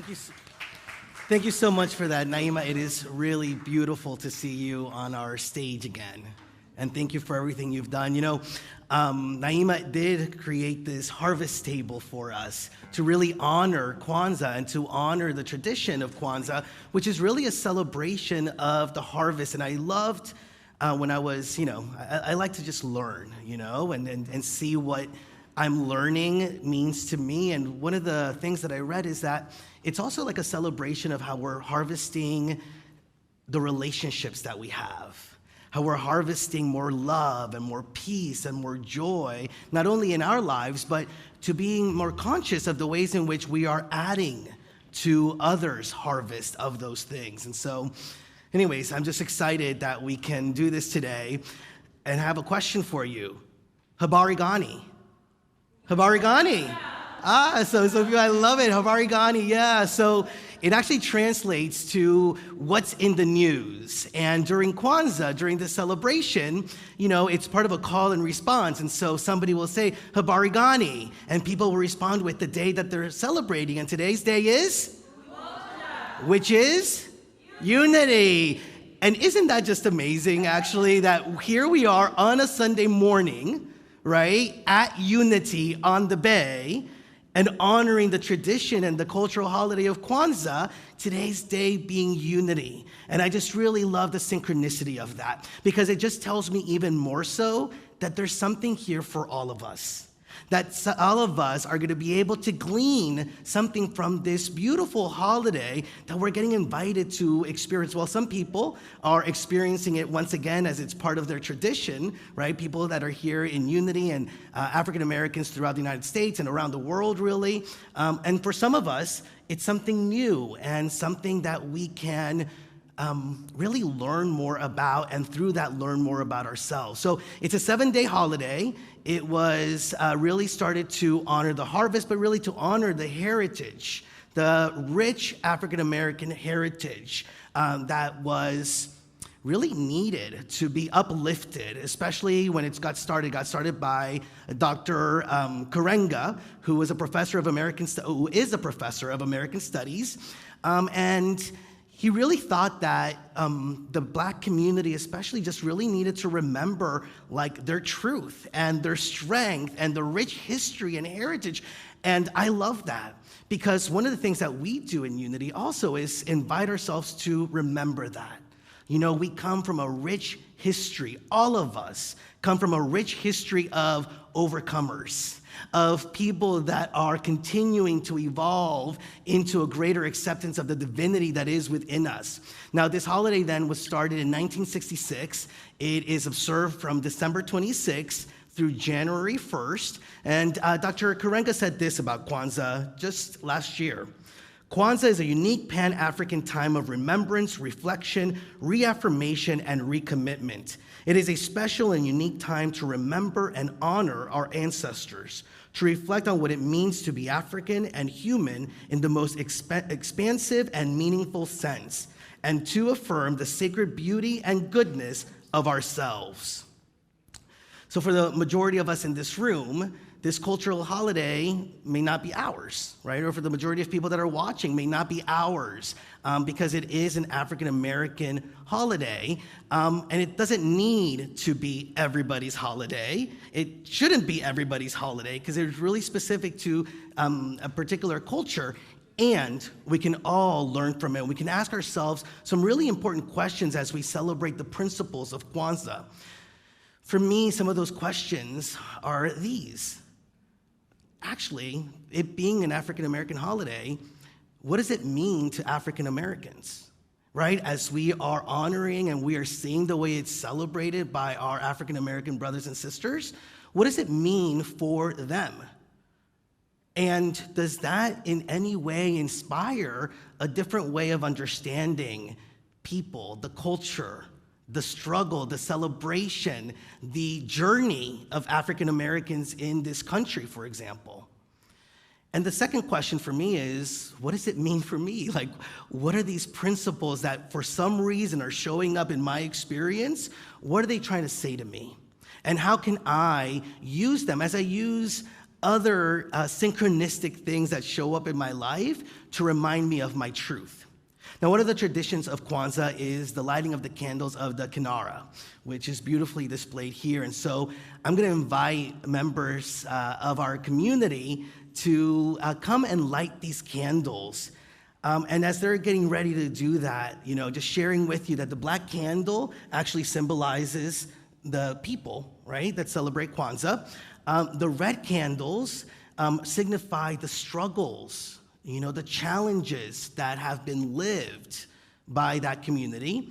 Thank you. Thank you so much for that, Naima. It is really beautiful to see you on our stage again. And thank you for everything you've done. Naima did create this harvest table for us to really honor Kwanzaa and to honor the tradition of Kwanzaa, which is really a celebration of the harvest. And I loved when I was, I like to just learn, and see what I'm learning means to me. And one of the things that I read is that it's also like a celebration of how we're harvesting the relationships that we have, how we're harvesting more love and more peace and more joy, not only in our lives, but to being more conscious of the ways in which we are adding to others' harvest of those things. And so, anyways, I'm just excited that we can do this today and have a question for you. Habari gani? Habari gani? So I love it. Habari gani, yeah. So it actually translates to what's in the news. And during Kwanzaa, during the celebration, it's part of a call and response. And so somebody will say, Habari gani, and people will respond with the day that they're celebrating. And today's day is? Which is? Unity. And isn't that just amazing, actually, that here we are on a Sunday morning, right, at Unity on the Bay, and honoring the tradition and the cultural holiday of Kwanzaa, today's day being Unity. And I just really love the synchronicity of that, because it just tells me even more so that there's something here for all of us, that all of us are going to be able to glean something from this beautiful holiday that we're getting invited to experience. Well, some people are experiencing it once again as it's part of their tradition, right? People that are here in Unity and African Americans throughout the United States and around the world, really. And for some of us, it's something new and something that we can really learn more about, and through that learn more about ourselves. So it's a 7-day holiday. It was really started to honor the harvest, but really to honor the heritage, the rich African American heritage that was really needed to be uplifted, especially when it got started. It got started by Dr. Karenga, who is a professor of American Studies, and he really thought that the Black community especially just really needed to remember their truth and their strength and the rich history and heritage. And I love that, because one of the things that we do in Unity also is invite ourselves to remember that. We come from a rich history. All of us come from a rich history of overcomers, of people that are continuing to evolve into a greater acceptance of the divinity that is within us. Now, this holiday then was started in 1966. It is observed from December 26th through January 1st. And Dr. Karenga said this about Kwanzaa just last year. Kwanzaa is a unique Pan-African time of remembrance, reflection, reaffirmation, and recommitment. It is a special and unique time to remember and honor our ancestors, to reflect on what it means to be African and human in the most expansive and meaningful sense, and to affirm the sacred beauty and goodness of ourselves. So for the majority of us in this room, this cultural holiday may not be ours, right? Or for the majority of people that are watching, may not be ours, because it is an African American holiday, and it doesn't need to be everybody's holiday. It shouldn't be everybody's holiday, because it's really specific to a particular culture, and we can all learn from it. We can ask ourselves some really important questions as we celebrate the principles of Kwanzaa. For me, some of those questions are these. Actually, it being an African American holiday, what does it mean to African Americans, right? As we are honoring and we are seeing the way it's celebrated by our African American brothers and sisters, what does it mean for them? And does that in any way inspire a different way of understanding people, the culture, the struggle, the celebration, the journey of African Americans in this country, for example? And the second question for me is, what does it mean for me? What are these principles that for some reason are showing up in my experience? What are they trying to say to me? And how can I use them as I use other synchronistic things that show up in my life to remind me of my truth. Now, one of the traditions of Kwanzaa is the lighting of the candles of the Kinara, which is beautifully displayed here. And so I'm going to invite members of our community to come and light these candles. And as they're getting ready to do that, just sharing with you that the black candle actually symbolizes the people, right, that celebrate Kwanzaa. The red candles signify the struggles, the challenges that have been lived by that community.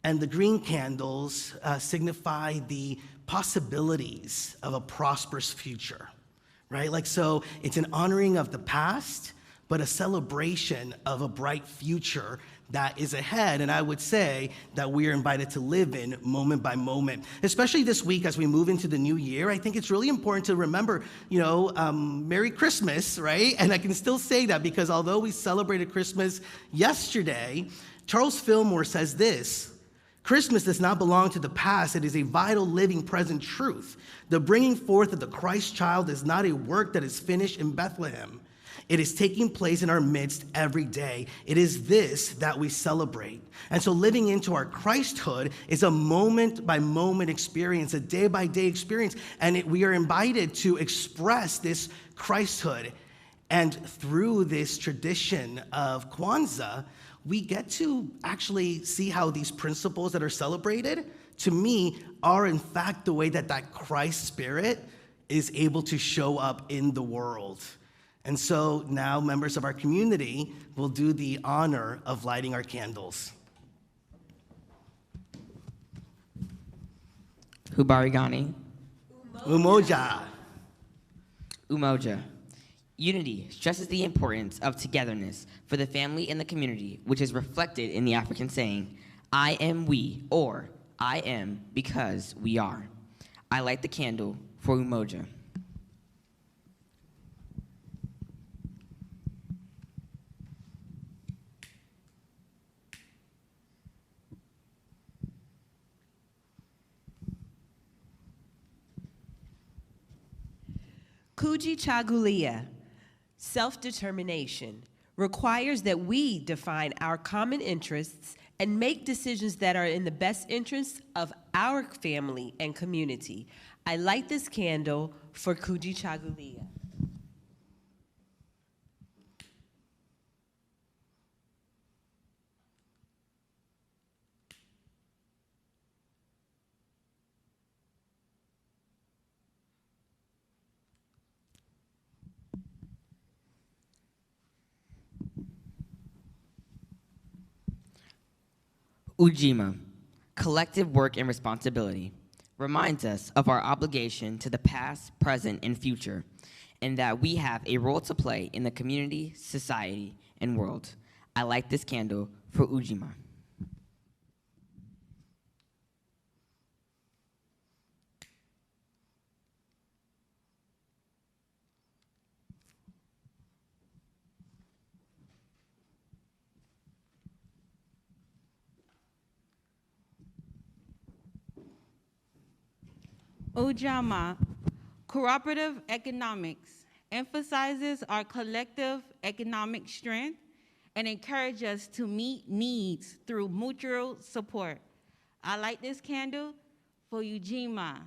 And the green candles signify the possibilities of a prosperous future, right? So it's an honoring of the past, but a celebration of a bright future that is ahead, and I would say that we are invited to live in moment by moment. Especially this week as we move into the new year, I think it's really important to remember, Merry Christmas, right? And I can still say that because although we celebrated Christmas yesterday, Charles Fillmore says this: Christmas does not belong to the past. It is a vital, living, present truth. The bringing forth of the Christ child is not a work that is finished in Bethlehem. It is taking place in our midst every day. It is this that we celebrate. And so living into our Christhood is a moment-by-moment experience, a day-by-day experience, and we are invited to express this Christhood. And through this tradition of Kwanzaa, we get to actually see how these principles that are celebrated, to me, are in fact the way that Christ spirit is able to show up in the world. And so now members of our community will do the honor of lighting our candles. Hubarigani. Umoja. Umoja. Unity stresses the importance of togetherness for the family and the community, which is reflected in the African saying, I am we, or I am because we are. I light the candle for Umoja. Kujichagulia, self-determination, requires that we define our common interests and make decisions that are in the best interests of our family and community. I light this candle for Kujichagulia. Ujima, collective work and responsibility, reminds us of our obligation to the past, present, and future, and that we have a role to play in the community, society, and world. I light this candle for Ujima. Ujamaa, cooperative economics, emphasizes our collective economic strength and encourages us to meet needs through mutual support. I light this candle for Ujima.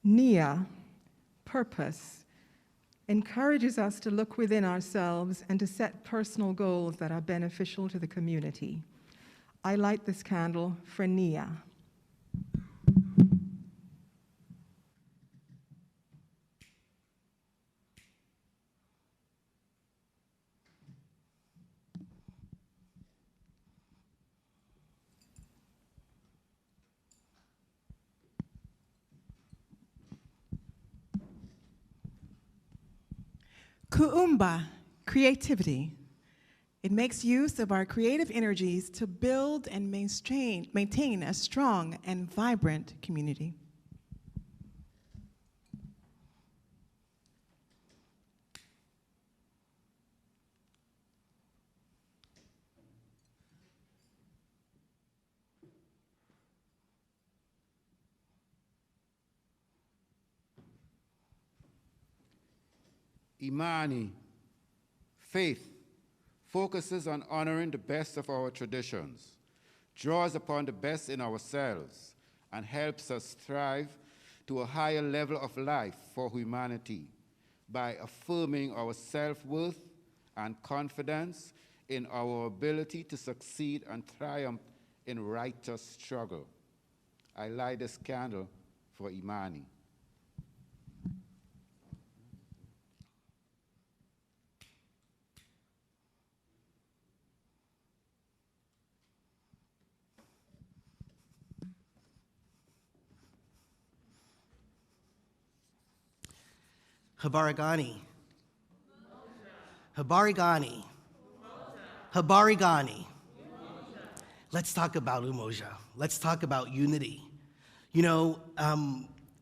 Nia, purpose, encourages us to look within ourselves and to set personal goals that are beneficial to the community. I light this candle for Nia. Kuumba, creativity. It makes use of our creative energies to build and maintain a strong and vibrant community. Imani, faith, focuses on honoring the best of our traditions, draws upon the best in ourselves, and helps us thrive to a higher level of life for humanity by affirming our self-worth and confidence in our ability to succeed and triumph in righteous struggle. I light this candle for Imani. Habarigani. Habarigani. Habarigani. Let's talk about umoja. Let's talk about unity. You know,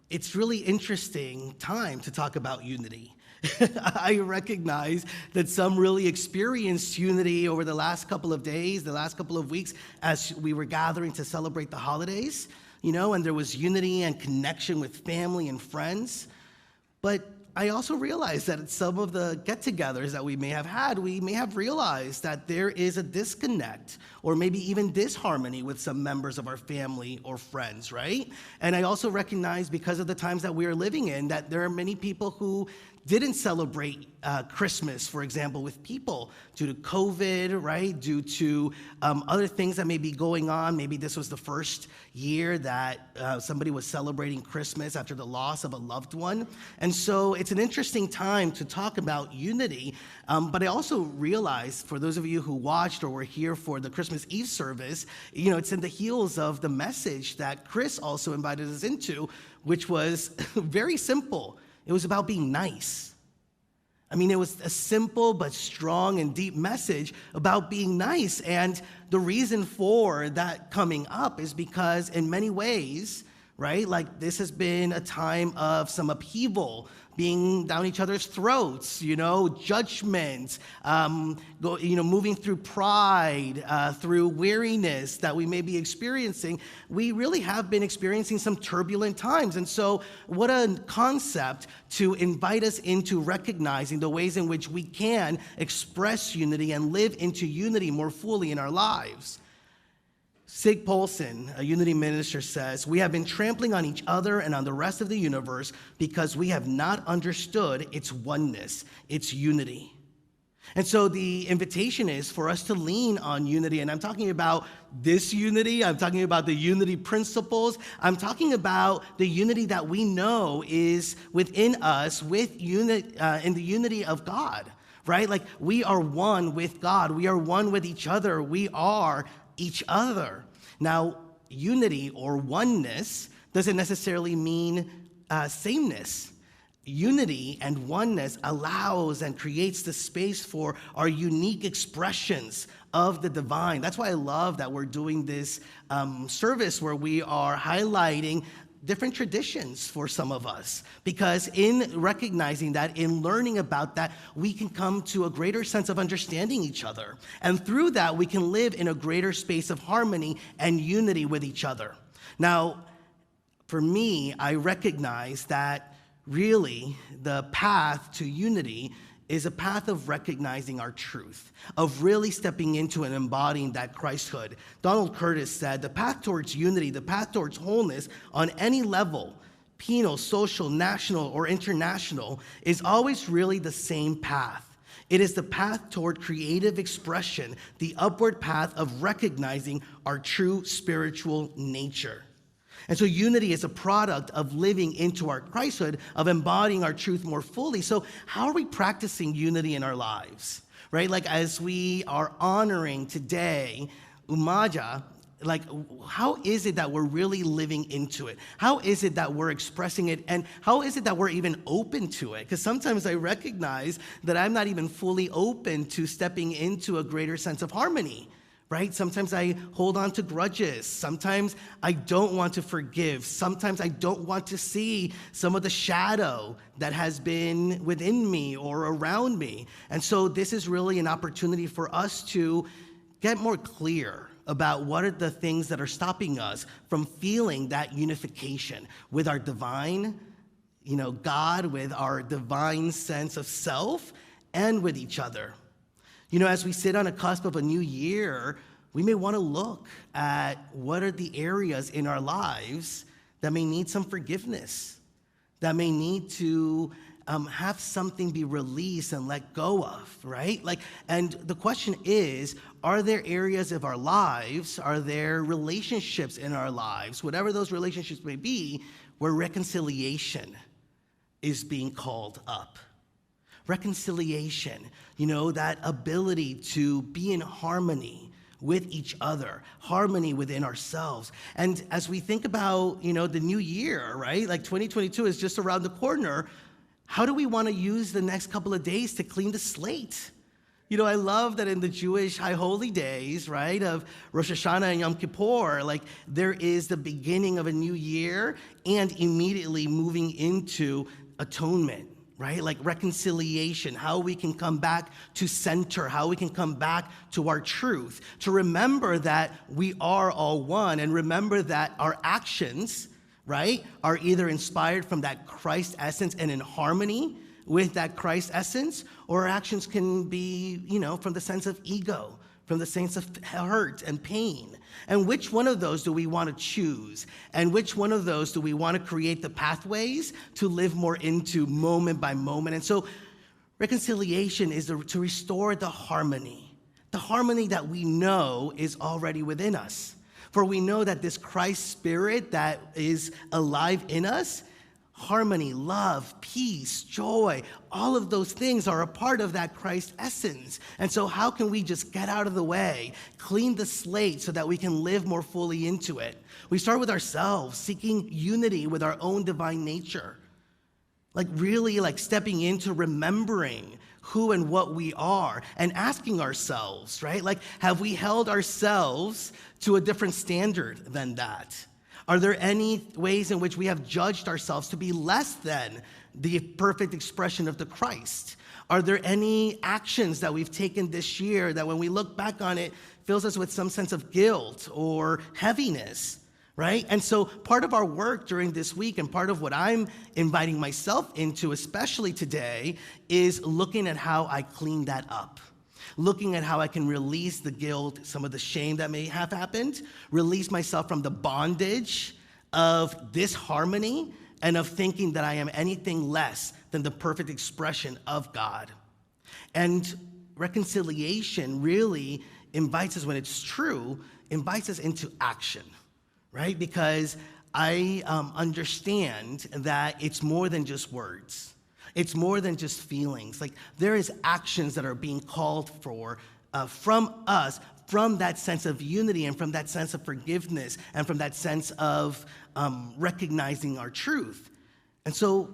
it's really interesting time to talk about unity. I recognize that some really experienced unity over the last couple of days, the last couple of weeks, as we were gathering to celebrate the holidays, you know, and there was unity and connection with family and friends. But I also realized that at some of the get-togethers that we may have had, we may have realized that there is a disconnect or maybe even disharmony with some members of our family or friends, right? And I also recognize, because of the times that we are living in, that there are many people who didn't celebrate Christmas, for example, with people due to COVID, right? Due to other things that may be going on. Maybe this was the first year that somebody was celebrating Christmas after the loss of a loved one. And so it's an interesting time to talk about unity. But I also realized, for those of you who watched or were here for the Christmas Eve service, you know, it's in the heels of the message that Chris also invited us into, which was very simple. It was about being nice. I mean, it was a simple but strong and deep message about being nice. And the reason for that coming up is because in many ways, right, like this has been a time of some upheaval, being down each other's throats, you know, judgment, moving through pride, through weariness that we may be experiencing. We really have been experiencing some turbulent times. And so what a concept to invite us into recognizing the ways in which we can express unity and live into unity more fully in our lives. Sig Paulson, a unity minister, says, "We have been trampling on each other and on the rest of the universe because we have not understood its oneness, its unity." And so the invitation is for us to lean on unity. And I'm talking about this unity. I'm talking about the unity principles. I'm talking about the unity that we know is within us in the unity of God, right? Like we are one with God. We are one with each other. We are each other. Now, unity or oneness doesn't necessarily mean sameness. Unity and oneness allows and creates the space for our unique expressions of the divine. That's why I love that we're doing this service where we are highlighting different traditions for some of us, because in recognizing that, in learning about that, we can come to a greater sense of understanding each other. And through that, we can live in a greater space of harmony and unity with each other. Now, for me, I recognize that really the path to unity is a path of recognizing our truth, of really stepping into and embodying that Christhood. Donald Curtis said, "The path towards unity, the path towards wholeness on any level, penal, social, national, or international, is always really the same path. It is the path toward creative expression, the upward path of recognizing our true spiritual nature." And so unity is a product of living into our Christhood, of embodying our truth more fully. So how are we practicing unity in our lives, right? Like as we are honoring today Umoja, like how is it that we're really living into it? How is it that we're expressing it? And how is it that we're even open to it? Because sometimes I recognize that I'm not even fully open to stepping into a greater sense of harmony. Right? Sometimes I hold on to grudges. Sometimes I don't want to forgive. Sometimes I don't want to see some of the shadow that has been within me or around me. And so this is really an opportunity for us to get more clear about what are the things that are stopping us from feeling that unification with our divine, God, with our divine sense of self, and with each other. As we sit on a cusp of a new year, we may want to look at what are the areas in our lives that may need some forgiveness, that may need to have something be released and let go of, right? And the question is, are there areas of our lives, are there relationships in our lives, whatever those relationships may be, where reconciliation is being called up? Reconciliation, that ability to be in harmony with each other, harmony within ourselves. And as we think about, the new year, right? 2022 is just around the corner. How do we want to use the next couple of days to clean the slate? I love that in the Jewish high holy days, right, of Rosh Hashanah and Yom Kippur, there is the beginning of a new year and immediately moving into atonement, right? Reconciliation, how we can come back to center, how we can come back to our truth, to remember that we are all one, and remember that our actions, right, are either inspired from that Christ essence and in harmony with that Christ essence, or our actions can be, from the sense of ego, from the sense of hurt and pain. And which one of those do we want to choose? And which one of those do we want to create the pathways to live more into moment by moment? And so reconciliation is to restore the harmony that we know is already within us. For we know that this Christ spirit that is alive in us, harmony, love, peace, joy, all of those things are a part of that Christ essence. And so how can we just get out of the way, clean the slate so that we can live more fully into it? We start with ourselves, seeking unity with our own divine nature. Really stepping into remembering who and what we are and asking ourselves, right? Have we held ourselves to a different standard than that? Are there any ways in which we have judged ourselves to be less than the perfect expression of the Christ? Are there any actions that we've taken this year that when we look back on it, fills us with some sense of guilt or heaviness, right? And so part of our work during this week, and part of what I'm inviting myself into, especially today, is looking at how I clean that up. Looking at how I can release the guilt, some of the shame that may have happened, release myself from the bondage of disharmony and of thinking that I am anything less than the perfect expression of God. And reconciliation really invites us, when it's true, invites us into action, right? Because I understand that it's more than just words. It's more than just feelings. There is actions that are being called for from us, from that sense of unity and from that sense of forgiveness and from that sense of recognizing our truth. And so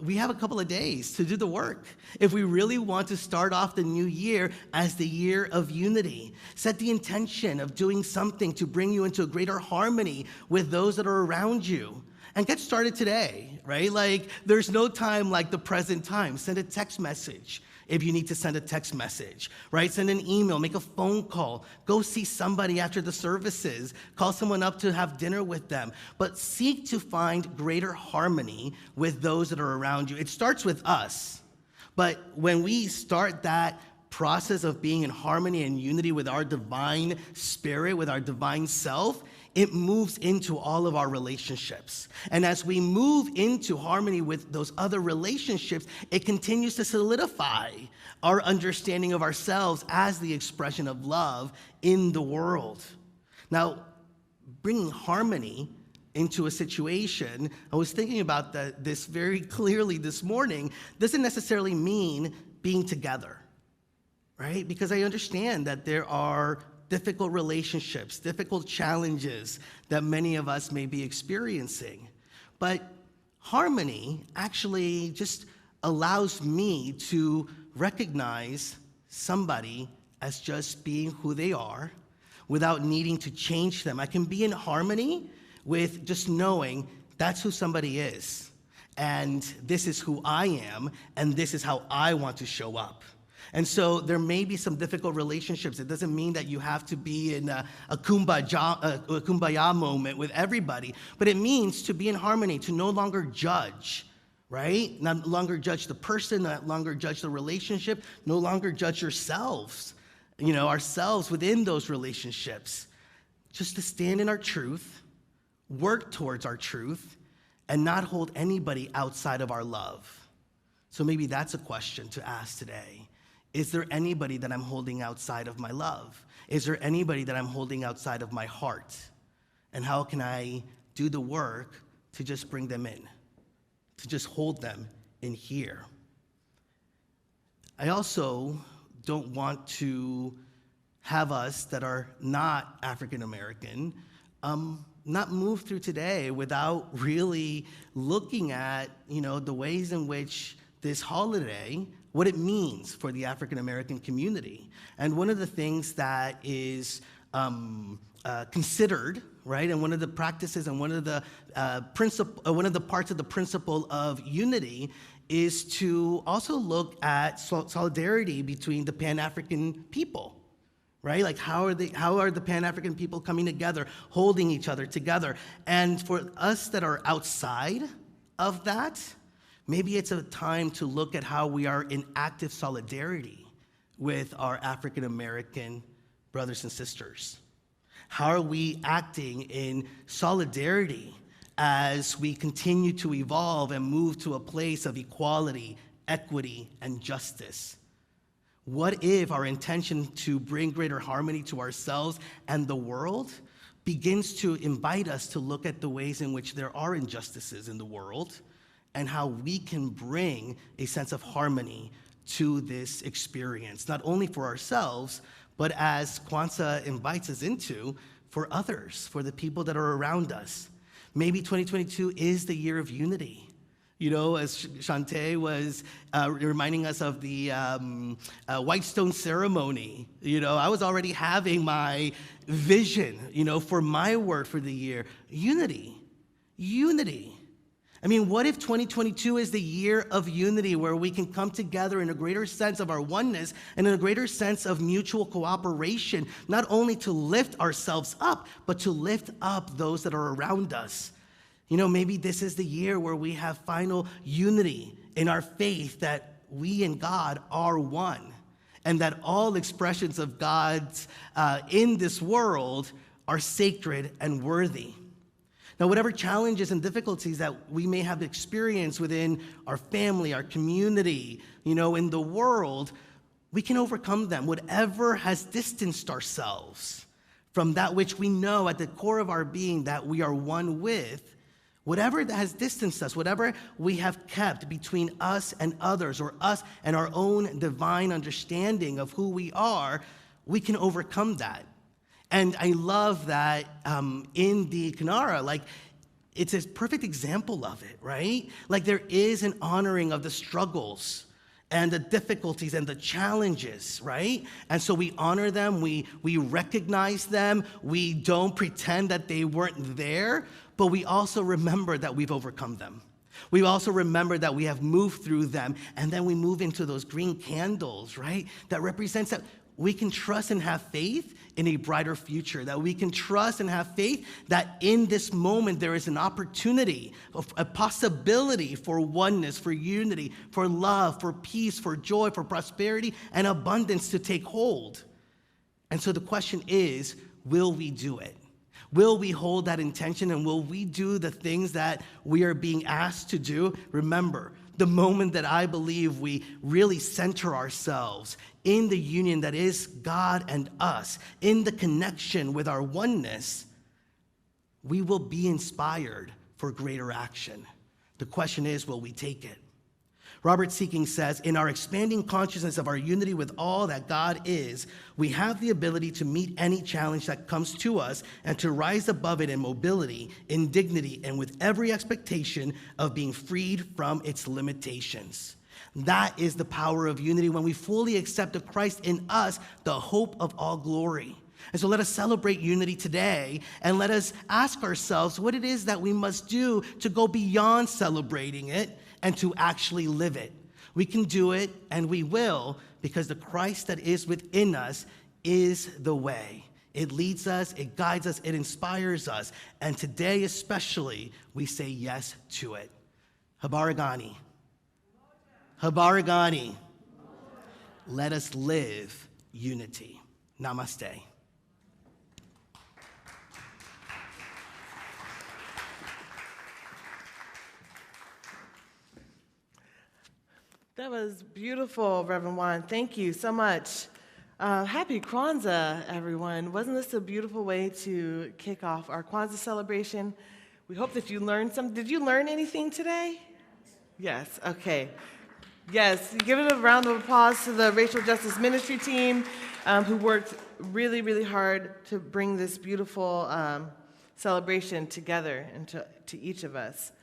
we have a couple of days to do the work. If we really want to start off the new year as the year of unity, set the intention of doing something to bring you into a greater harmony with those that are around you. And get started today, right? There's no time like the present time. Send a text message if you need to send a text message, right? Send an email, make a phone call, go see somebody after the services, call someone up to have dinner with them. But seek to find greater harmony with those that are around you. It starts with us. But when we start that process of being in harmony and unity with our divine spirit, with our divine self, it moves into all of our relationships. And as we move into harmony with those other relationships, it continues to solidify our understanding of ourselves as the expression of love in the world. Now, bringing harmony into a situation, I was thinking about this very clearly this morning, doesn't necessarily mean being together, right? Because I understand that there are difficult relationships, difficult challenges that many of us may be experiencing. But harmony actually just allows me to recognize somebody as just being who they are without needing to change them. I can be in harmony with just knowing that's who somebody is, and this is who I am, and this is how I want to show up. And so there may be some difficult relationships. It doesn't mean that you have to be in a kumbaya moment with everybody, but it means to be in harmony, to no longer judge right? No longer judge the person, no longer judge the relationship, no longer judge yourselves, ourselves within those relationships. Just to stand in our truth, work towards our truth, and not hold anybody outside of our love. So maybe that's a question to ask today. Is there anybody that I'm holding outside of my love? Is there anybody that I'm holding outside of my heart? And how can I do the work to just bring them in, to just hold them in here? I also don't want to have us that are not African American not move through today without really looking at, the ways in which this holiday, what it means for the African American community. And one of the things that is considered, right, and one of the practices and one of the parts of the principle of unity is to also look at solidarity between the Pan-African people. Right? Like how are the Pan-African people coming together, holding each other together? And for us that are outside of that, maybe it's a time to look at how we are in active solidarity with our African American brothers and sisters. How are we acting in solidarity as we continue to evolve and move to a place of equality, equity, and justice? What if our intention to bring greater harmony to ourselves and the world begins to invite us to look at the ways in which there are injustices in the world and how we can bring a sense of harmony to this experience, not only for ourselves, but as Kwanzaa invites us into, for others, for the people that are around us. Maybe 2022 is the year of unity. As Shantae was reminding us of the White Stone ceremony, I was already having my vision, for my word for the year, unity. Unity. I mean, what if 2022 is the year of unity where we can come together in a greater sense of our oneness and in a greater sense of mutual cooperation, not only to lift ourselves up, but to lift up those that are around us. Maybe this is the year where we have final unity in our faith that we and God are one, and that all expressions of God's in this world are sacred and worthy. Now, whatever challenges and difficulties that we may have experienced within our family, our community, in the world, we can overcome them. Whatever has distanced ourselves from that which we know at the core of our being that we are one with, whatever that has distanced us, whatever we have kept between us and others, or us and our own divine understanding of who we are, we can overcome that. And I love that in the Kinara, it's a perfect example of it, right? There is an honoring of the struggles and the difficulties and the challenges, right? And so we honor them, we recognize them, we don't pretend that they weren't there, but we also remember that we've overcome them. We also remember that we have moved through them, and then we move into those green candles, right? That represents that we can trust and have faith in a brighter future, that we can trust and have faith that in this moment there is an opportunity, a possibility for oneness, for unity, for love, for peace, for joy, for prosperity, and abundance to take hold. And so the question is, will we do it? Will we hold that intention, and will we do the things that we are being asked to do? Remember, the moment that I believe we really center ourselves in the union that is God and us, in the connection with our oneness, we will be inspired for greater action. The question is, will we take it? Robert Seeking says, in our expanding consciousness of our unity with all that God is, we have the ability to meet any challenge that comes to us and to rise above it in mobility, in dignity, and with every expectation of being freed from its limitations. That is the power of unity when we fully accept the Christ in us, the hope of all glory. And so let us celebrate unity today, and let us ask ourselves what it is that we must do to go beyond celebrating it and to actually live it. We can do it, and we will, because the Christ that is within us is the way. It leads us, it guides us, it inspires us. And today especially, we say yes to it. Habarigani. Habarigani. Let us live unity. Namaste. That was beautiful, Reverend Juan. Thank you so much. Happy Kwanzaa, everyone. Wasn't this a beautiful way to kick off our Kwanzaa celebration? We hope that you learned something. Did you learn anything today? Yes, okay. Yes, give it a round of applause to the Racial Justice Ministry team who worked really, really hard to bring this beautiful celebration together and to each of us.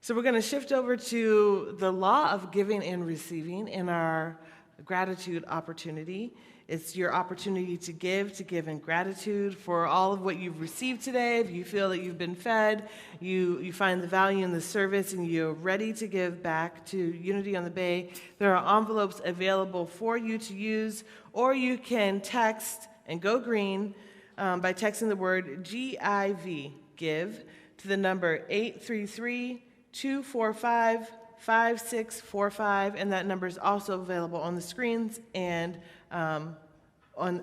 So we're going to shift over to the law of giving and receiving in our gratitude opportunity. It's your opportunity to give in gratitude for all of what you've received today. If you feel that you've been fed, you find the value in the service, and you're ready to give back to Unity on the Bay, there are envelopes available for you to use, or you can text and go green by texting the word GIV, give, to the number 833-245-5645, and that number is also available on the screens and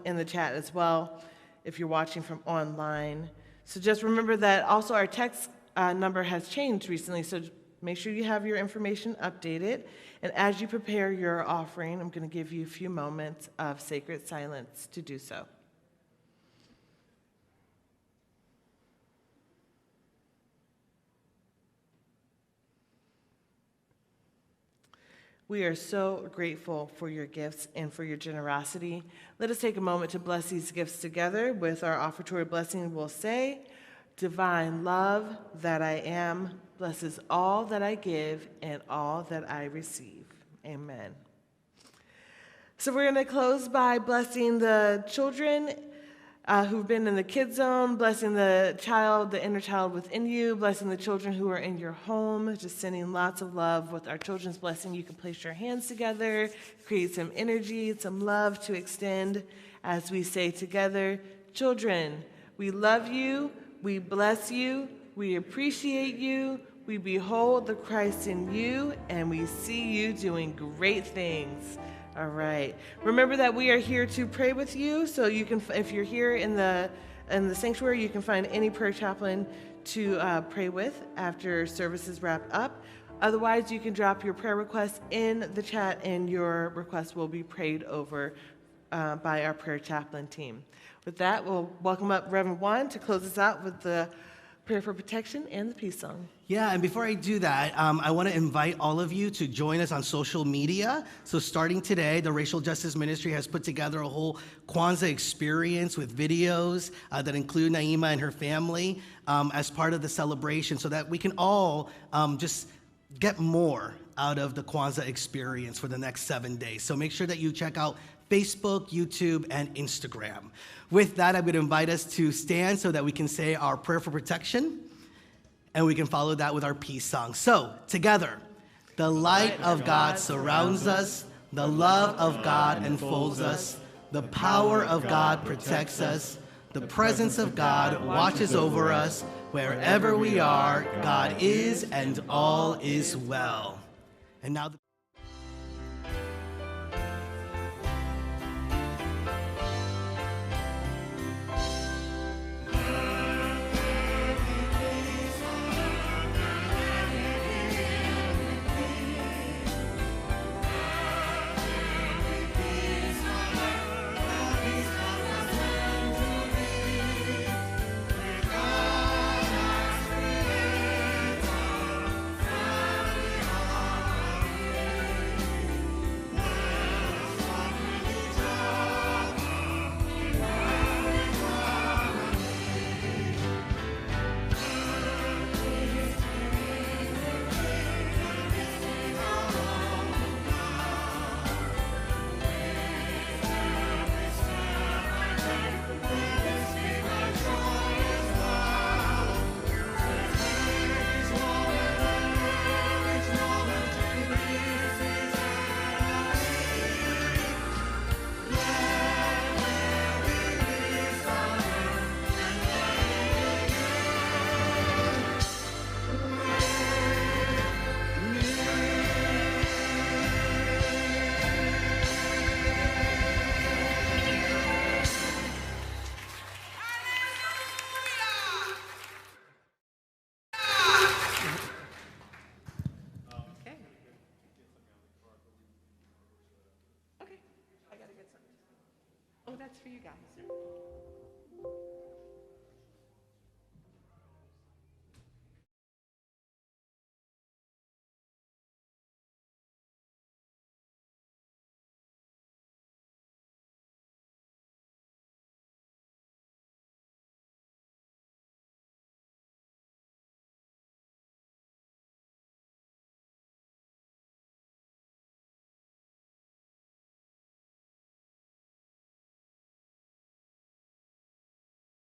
in the chat as well if you're watching from online. So just remember that also our text number has changed recently, so make sure you have your information updated. And as you prepare your offering, I'm going to give you a few moments of sacred silence to do so. We are so grateful for your gifts and for your generosity. Let us take a moment to bless these gifts together. With our offertory blessing, we'll say, divine love that I am blesses all that I give and all that I receive. Amen. So we're going to close by blessing the children who've been in the kids zone, blessing the child, the inner child within you, blessing the children who are in your home, just sending lots of love. With our children's blessing, you can place your hands together, create some energy, some love to extend as we say together, children, we love you, we bless you, we appreciate you, we behold the Christ in you, and we see you doing great things. All right. Remember that we are here to pray with you, so you can, if you're here in the sanctuary, you can find any prayer chaplain to pray with after services wrap up. Otherwise, you can drop your prayer requests in the chat, and your request will be prayed over by our prayer chaplain team. With that, we'll welcome up Reverend Juan to close us out with the prayer for protection and the peace song. Yeah, and before I do that, I want to invite all of you to join us on social media. So starting today, the Racial Justice Ministry has put together a whole Kwanzaa experience with videos that include Naima and her family as part of the celebration, so that we can all just get more out of the Kwanzaa experience for the next 7 days. So make sure that you check out Facebook, YouTube, and Instagram. With that, I would invite us to stand so that we can say our prayer for protection, and we can follow that with our peace song. So, together, the light of God surrounds us, the love of God enfolds us, the power of God protects us, the presence of God watches over us. Wherever we are, God is, and all is well. And now that's for you guys.